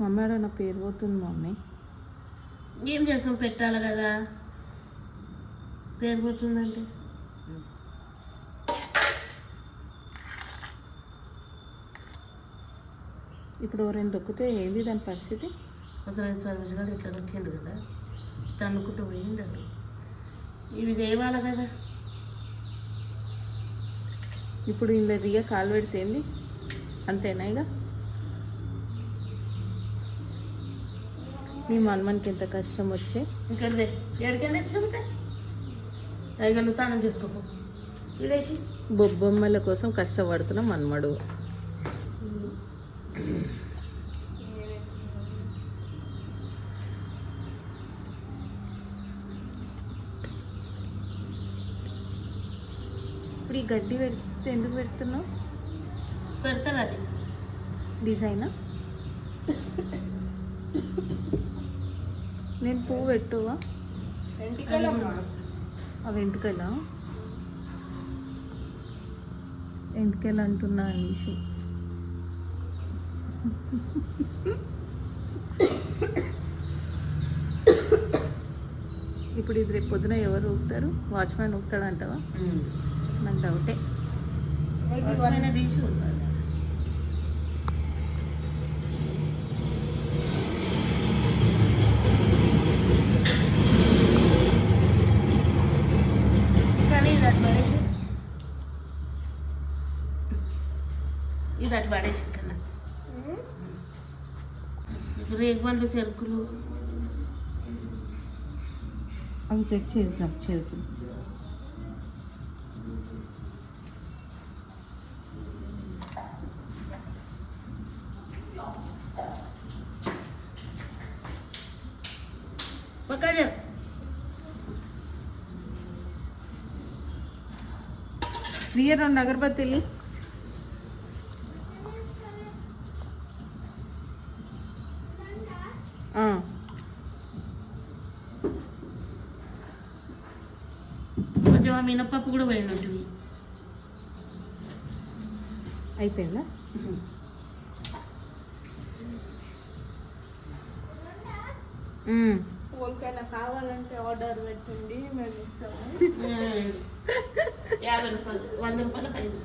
Mummy ఆడ నా పేరు పోతుంది మమ్మీ. ఏం చేస్తాం, పెట్టాలి కదా, పేరు పోతుందంటే. ఇప్పుడు ఎవరైనా దొక్కితే ఏంది దాని పరిస్థితి? అసలు చదువు కూడా ఇట్లా దొక్కిండు కదా, తన్నుకుంటూ పోయిండాడు. ఇవి చేయవాలి కదా. ఇప్పుడు ఇందులో రియ కాలు పెడితే ఏంది, అంతేనా? ఇక నీ మనమనికి ఎంత కష్టం వచ్చే. ఇంకదే ఎక్కడికెళ్ళి తెచ్చుకుంటే అవి నువ్వు తానం చేసుకోకు. ఇదేసి బొబ్బమ్మల కోసం కష్టపడుతున్న మన్మడు. ఇప్పుడు ఈ గడ్డి పెడితే ఎందుకు పెడుతున్నావు? పెడతారు, అది డిజైనా? నేను పువ్వు పెట్టువా? అవి ఎంటుకలా? ఎంటుకలు అంటున్నా అనేసి. ఇప్పుడు ఇది రేపు పొద్దున ఎవరు ఊపుతారు? వాచ్మ్యాన్ ఊపుతాడు అంటావా? నాకు డౌటే. తీసి ఇది అటు పడేసి కన్నా రేగుబండ్లు చెరుకులు అవి తెచ్చేసాం చెరుకులు. ప్రియ 2 అగరబత్తీలు. కొంచెం మినపప్పు కూడా పోయినట్టు. అయిపోయిందా? వాళ్ళకైనా కావాలంటే ఆర్డర్ పెట్టండి, మేము ఇస్తాము. 50 రూపాయలు, 100 రూపాయలకు 5.